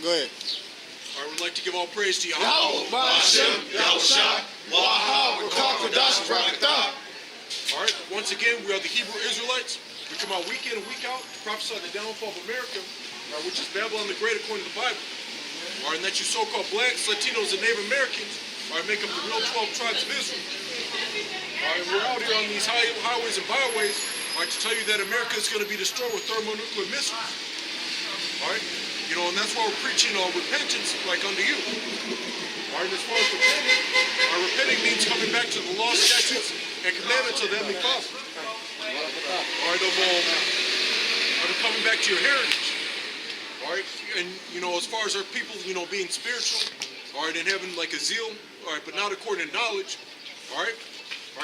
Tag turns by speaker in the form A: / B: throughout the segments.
A: Go ahead.
B: I would like to give all praise to Yahweh.
A: All
B: right, once again, we are the Hebrew Israelites. We come out week in and week out to prophesy the downfall of America, which is Babylon the Great according to the Bible. All right, and that you so-called blacks, Latinos, and Native Americans make up the real 12 tribes of Israel. All right, we're out here on these highways and byways to tell you that America is going to be destroyed with thermonuclear missiles. All right, and that's why we're preaching repentance like unto you. All right, and as far as repenting means coming back to the law, statutes, and commandments of the Heavenly Father. All right, of coming back to your heritage. All right, and as far as our people, being spiritual, all right, and having like a zeal, all right, but not according to knowledge. All right,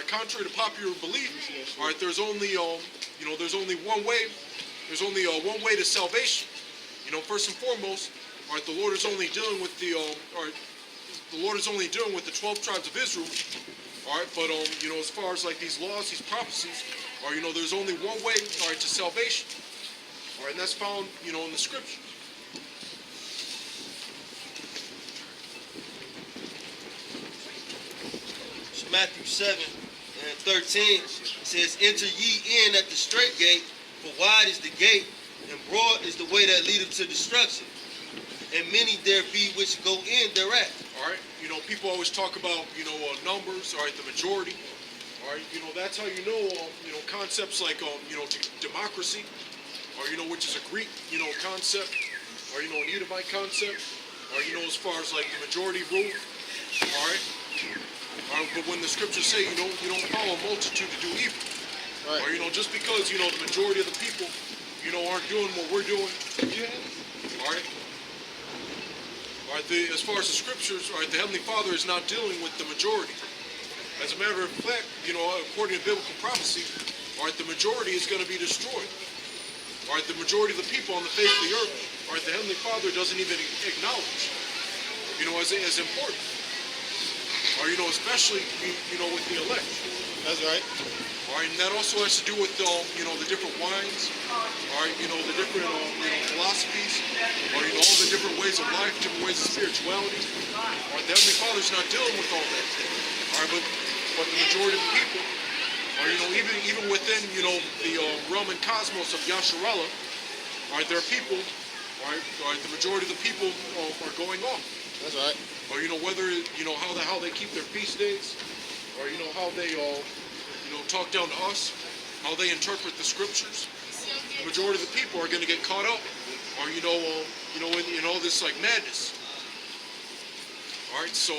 B: contrary to popular belief, all right, there's only there's only one way. There's only one way to salvation. First and foremost, all right, the Lord is only dealing with the 12 tribes of Israel. All right, but as far as like these laws, these prophecies, or there's only one way, all right, to salvation. All right, and that's found, in the Scripture.
C: So Matthew 7:13 says, "Enter ye in at the straight gate, for wide is the gate, and broad is the way that leadeth to destruction, and many there be which go in thereat."
B: All right, people always talk about, numbers, all right, the majority. All right, that's how concepts like, democracy, or, which is a Greek, concept, or, an Edomite concept, or, as far as like the majority rule. All right, but when the scriptures say you don't follow a multitude to do evil, right, or, just because, the majority of the people, aren't doing what we're doing, all right. All right, as far as the scriptures, all right, the Heavenly Father is not dealing with the majority. As a matter of fact, according to biblical prophecy, all right, the majority is going to be destroyed. All right, the majority of the people on the face of the earth, all right, the Heavenly Father doesn't even acknowledge, as important. Or, especially, with the elect.
A: That's right.
B: All right, and that also has to do with, the different wines, all right, the different, philosophies, or, all the different ways of life, different ways of spirituality. All right, the Heavenly Father's not dealing with all that. All right, but the majority of the people, or, even within, the realm and cosmos of Yasharallah, all right, there are people, all right, the majority of the people are going off.
A: That's right.
B: Or, whether, how they keep their feast days, or, how they, talk down to us, how they interpret the scriptures. The majority of the people are going to get caught up, or, in all this, like, madness. All right, so,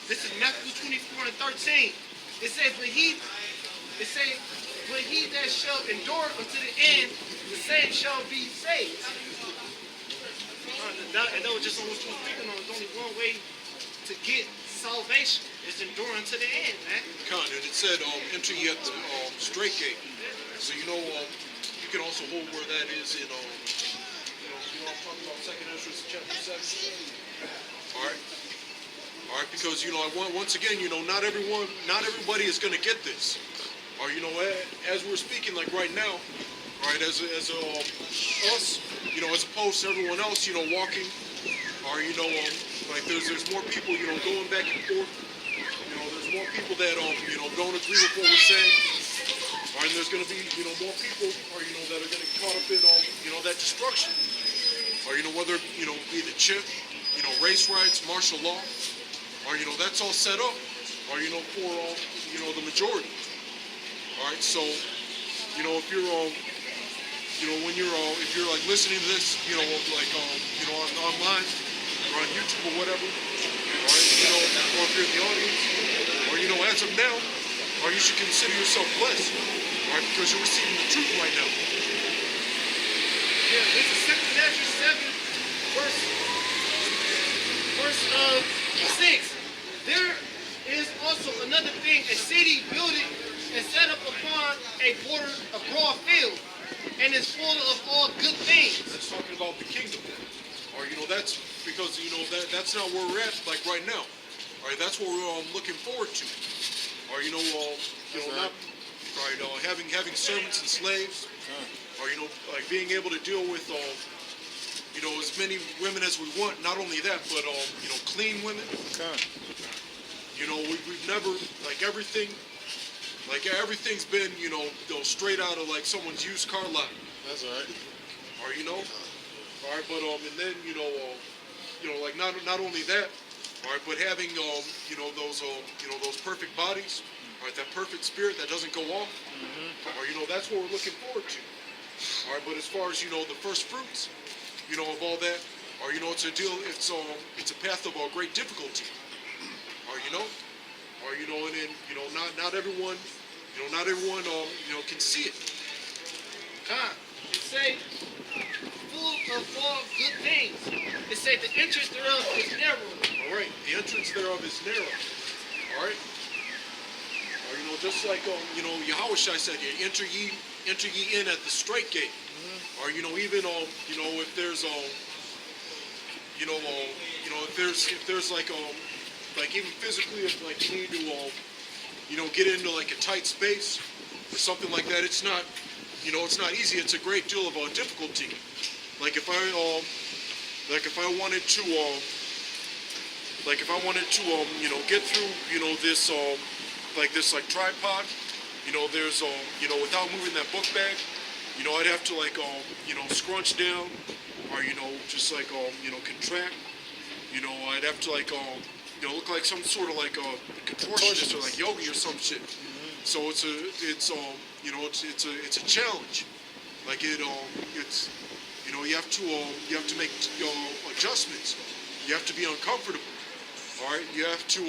D: this is Matthew 24:13. It says, but he that shall endure unto the end, the same shall be saved. And that was just on what you were speaking on. There's only one way to get salvation. It's enduring to the end, man.
B: And it said, enter ye at the straight gate. So, you can also hold where that is in, I'm talking about 2nd Ezra chapter 7. All right. All right, because, once again, not everybody is going to get this. Or, as we're speaking, like right now, right, as us, as opposed to everyone else, walking, or, like there's more people, going back and forth. There's more people that, don't agree with what we're saying. All right, and there's going to be, more people, or, that are going to get caught up in, that destruction. Or, whether, be the chip, race riots, martial law, or, that's all set up, or, for, the majority. All right, so, if you're, when you're, if you're like listening to this, like, online, or on YouTube or whatever, all right, or if you're in the audience, or, as of now, or you should consider yourself blessed, all right, because you're receiving the truth right now.
D: Yeah, this is 2nd Ezra 7, verse 6. There is also another thing, a city builded and set up upon a broad field, and is full of all good things.
B: That's talking about the kingdom. Or, that's because, that's not where we're at, like right now. All right, that's what we're looking forward to. Or, not, right, having servants and slaves. Or, like being able to deal with, you know, as many women as we want. Not only that, but you know, clean women.
A: Con.
B: You know, we've never like everything's been, you know, straight out of like someone's used car lot.
A: That's right.
B: Or you know, all right, but and then you know, like not only that, all right, but having you know those perfect bodies, all right, that perfect spirit that doesn't go off, or you know, that's what we're looking forward to. All right, but as far as you know, the first fruits, you know, of all that, or you know, it's a path of great difficulty, or you know, and then you know, not everyone, you know, can see it.
D: Con. It say, full of all good things. It say the entrance thereof is narrow.
B: All right, the entrance thereof is narrow. All right, or you know, just like you know, Yahushua said, enter ye in at the straight gate. Or you know, even you know, if there's you know, if there's like even physically, if like you need to you know, get into like a tight space or something like that, it's not, you know, it's not easy. It's a great deal of difficulty. Like if I wanted to you know, get through, you know, this like tripod, you know, there's you know, without moving that book bag, you know, I'd have to like you know, scrunch down, or you know, just like you know, contract. You know, I'd have to like you know, look like some sort of like a contortionist or like yogi or some shit. So it's you know, it's a challenge. Like it's, you know, you have to make adjustments. You have to be uncomfortable. All right, you have to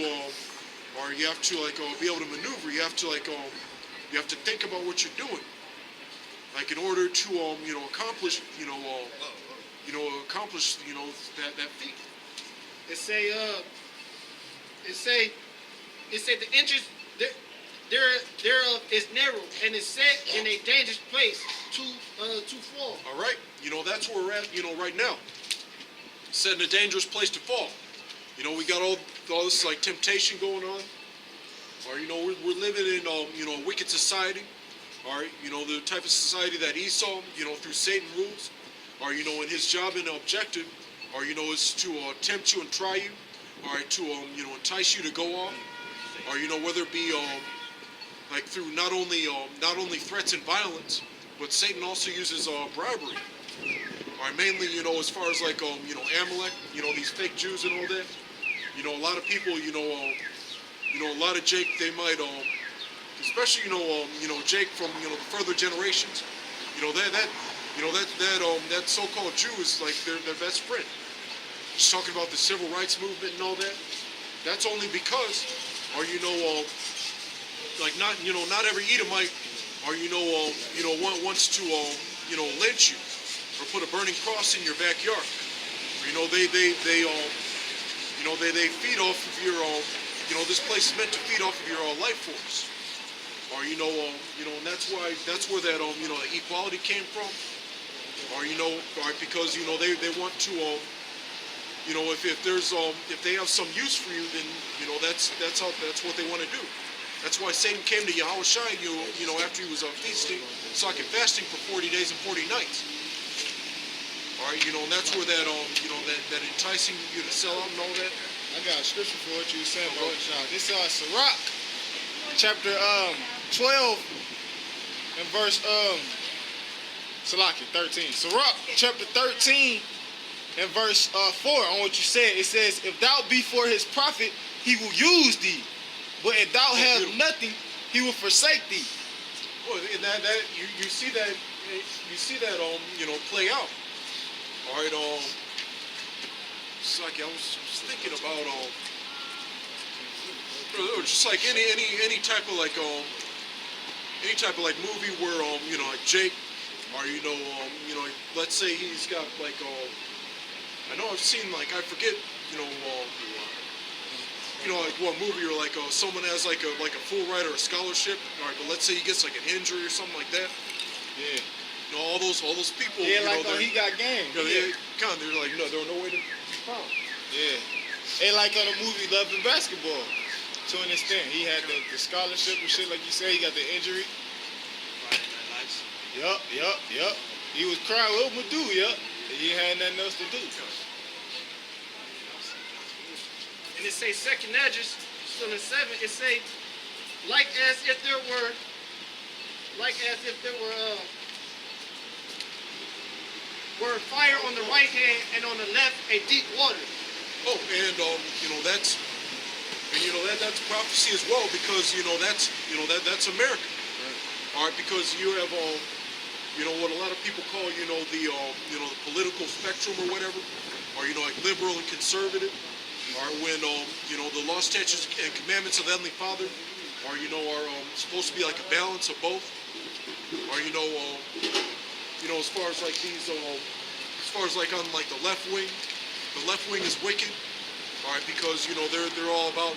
B: like be able to maneuver. You have to like you have to think about what you're doing. Like in order to you know, accomplish you know that feat.
D: It say the entrance thereof is narrow and is set in a dangerous place to fall.
B: All right, you know, that's where we're at. You know, right now, set in a dangerous place to fall. You know, we got all this like temptation going on. Or you know, we're living in you know, a wicked society. All right, you know, the type of society that Esau, you know, through Satan rules. Or you know, and his job and objective, or you know, is to tempt you and try you. All right, to you know, entice you to go off. Or you know, whether it be like through not only threats and violence, but Satan also uses bribery. All right, mainly, you know, as far as like you know, Amalek, you know, these fake Jews and all that. You know, a lot of people, you know, a lot of Jake, they might especially, you know, Jake from, you know, the further generations, you know, that so-called Jew is like their best friend. Just talking about the civil rights movement and all that. That's only because, or you know, like not every Edomite, or you know, wants to you know, lynch you or put a burning cross in your backyard. Or, you know, they you know, they feed off of your you know, this place is meant to feed off of your life force. Or you know, and that's where that you know, equality came from. Or you know, because you know, they want to you know, if they have some use for you, then you know, that's what they want to do. That's why Satan came to Yahushua, you know, after he was feasting, and fasting for 40 days and 40 nights. All right, you know, and that's where that you know, that enticing you to sell out and all that.
A: I got a scripture for what you were saying, bro. This is Sirach, chapter 12, and verse Salaki 13. Sirach, chapter 13, and verse 4. On what you said, it says, "If thou be for his profit, he will use thee. But if thou have nothing, he will forsake thee."
B: Well, and that you see that you know, play out. All right, it's like I was thinking about or just like any type of like movie where you know, like Jake, or you know, let's say he's got like I know I've seen, like, I forget, you know, like what movie, or like someone has like a full ride or a scholarship. All right, but let's say he gets like an injury or something like that.
A: Yeah.
B: You know, all those people.
A: Yeah,
B: you
A: like
B: know,
A: he got game.
B: You know, they're like, no, there are no way to be found.
A: Yeah. And like on the movie Love and Basketball, to an extent, he had the scholarship and shit, like you said. He got the injury.
C: Nice.
A: Yup. He was crying with Madu, yup. You had nothing else to do.
D: And it say second address, still in 7, it say, like as if there were fire on the right hand and on the left a deep water.
B: Oh, and that's prophecy as well, because that's America. All right, because you have what a lot of people call the political spectrum or whatever, or like liberal and conservative. All right, when the law, statutes, and commandments of the Heavenly Father are supposed to be like a balance of both. Or as far as like these as far as like on like the left wing is wicked. All right, because they're all about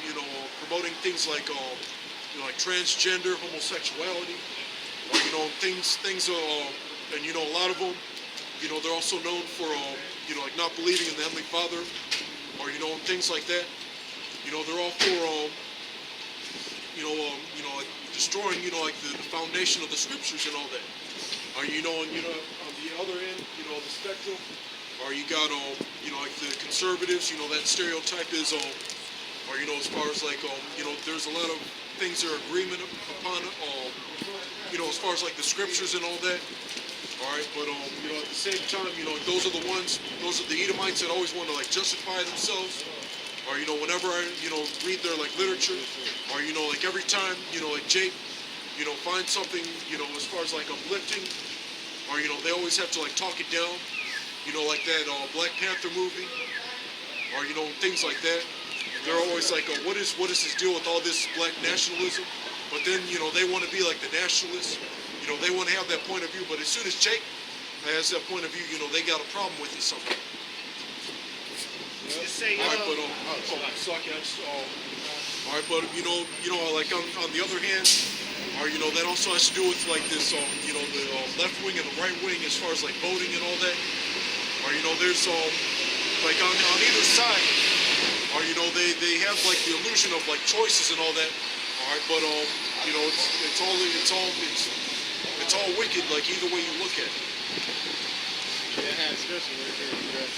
B: promoting things like like transgender, homosexuality, or things and a lot of them they're also known for like not believing in the Heavenly Father, or and things like that. They're all for like destroying like the foundation of the scriptures and all that. On the other end of the spectrum, or you got like the conservatives. That stereotype is as far as like there's a lot of things that are agreement upon as far as like the scriptures and all that. All right, but at the same time, those are the Edomites that always want to like justify themselves. Or whenever I read their like literature, or like every time like Jake finds something as far as like uplifting, or they always have to like talk it down, like that Black Panther movie, or things like that. They're always like, what is this deal with all this black nationalism? But then they want to be like the nationalists. They want to have that point of view. But as soon as Jake has that point of view, they got a problem with it somehow.
D: Just say,
B: all right, but all right, but like on the other hand, or that also has to do with like this, the left wing and the right wing as far as like voting and all that. Or there's like on either side, or they have like the illusion of like choices and all that. All right, but it's all wicked. Like either way you look at it.
A: Yeah, it has scripture right there.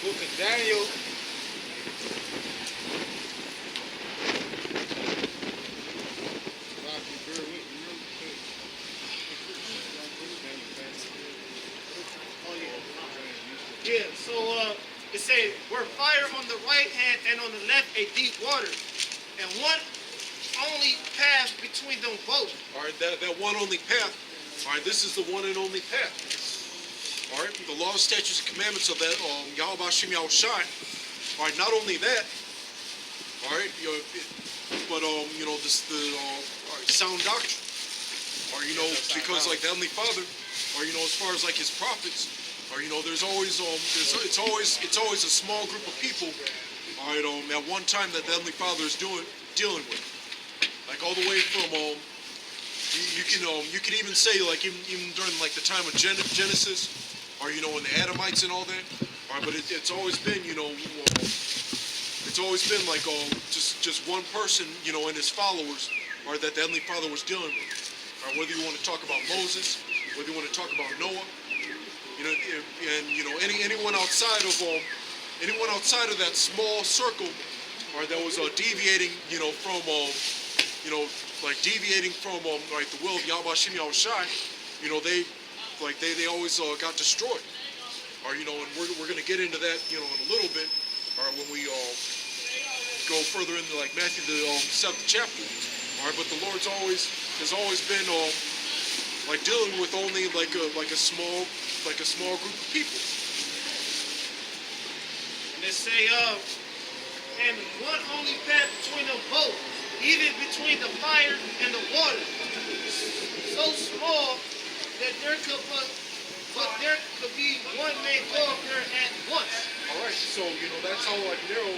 A: Book of Daniel.
D: Yeah, so it says, where fire on the right hand and on the left a deep water, and one only path between them both.
B: All right, that one only path. All right, this is the one and only path. All right, the law, statutes, and commandments of that Yahweh Hashem Yahushai. All right, not only that. All right, but this all right, sound doctrine. Or because like the Heavenly Father, or as far as like His prophets. Or there's always it's always a small group of people, all right, at one time that the Heavenly Father is dealing with, like all the way from you can even say like even during like the time of Genesis, or in the Adamites and all that, all right, but it's always been it's always been like just one person and his followers, or that the Heavenly Father was dealing with, or whether you want to talk about Moses, whether you want to talk about Noah. And anyone outside of that small circle, or that was deviating, from like deviating from like the will of Yahweh Hashem Yahushai, they always got destroyed. Or and we're gonna get into that in a little bit, or when we go further into like Matthew the 7th chapter. All right, but the Lord's has always been like dealing with only like a small group of people.
D: And they say, and one only path between them both, even between the fire and the water, so small that there could be one may go up there at once.
B: All right, so that's how like narrow.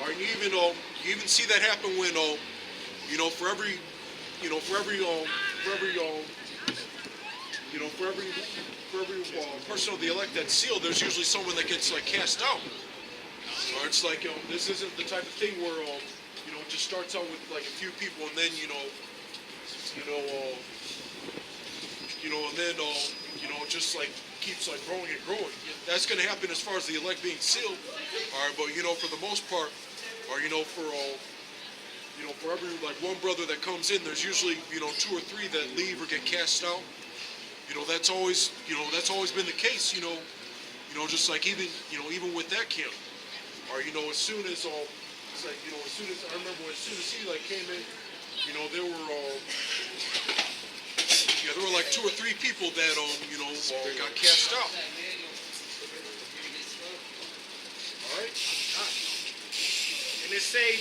B: Or you even see that happen when for every person of the elect that's sealed, there's usually someone that gets like cast out. Or it's like this isn't the type of thing where it just starts out with like a few people, and then and then it just like keeps like growing and growing. That's gonna happen as far as the elect being sealed. All right, but for the most part, or for every like one brother that comes in, there's usually 2 or 3 that leave or get cast out. That's always been the case. Just like even with that camp, or as soon as it's like as soon as I remember as soon as he like came in, there were like 2 or 3 people that got cast out. All right.
D: And it say,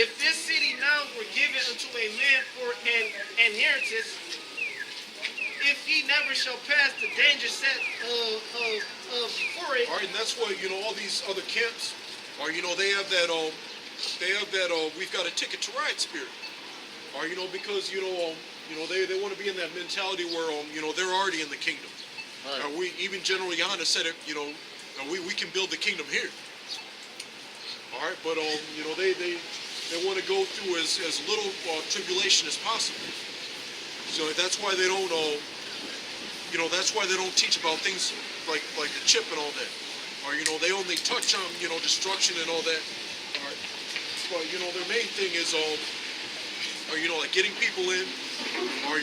D: if this city now were given unto a man for an inheritance, if he never shall pass the danger set before it.
B: All right, and that's why all these other camps, or they have that we've got a ticket to ride spirit, or because they want to be in that mentality where they're already in the kingdom.
A: Right.
B: We even General Yana said it. We can build the kingdom here. All right, but they want to go through as little tribulation as possible. So that's why they don't teach about things like the chip and all that, or they only touch on destruction and all that. All right, but their main thing is like getting people in, or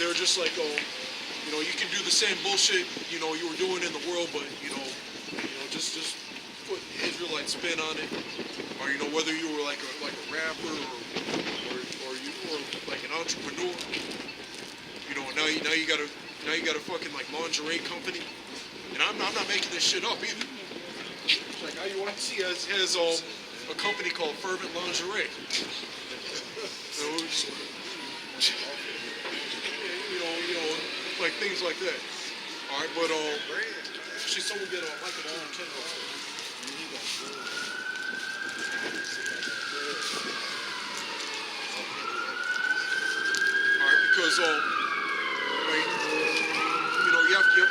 B: they're just like you can do the same bullshit you were doing in the world, but just put Israelite spin on it, or whether you were like a rapper or you were like an entrepreneur, now you got a fucking like lingerie company, and I'm not making this shit up either. Like IUIC has a company called Fervent Lingerie. Like things like that. All right, but actually, someone get Michael Nintendo. All right, because you have to be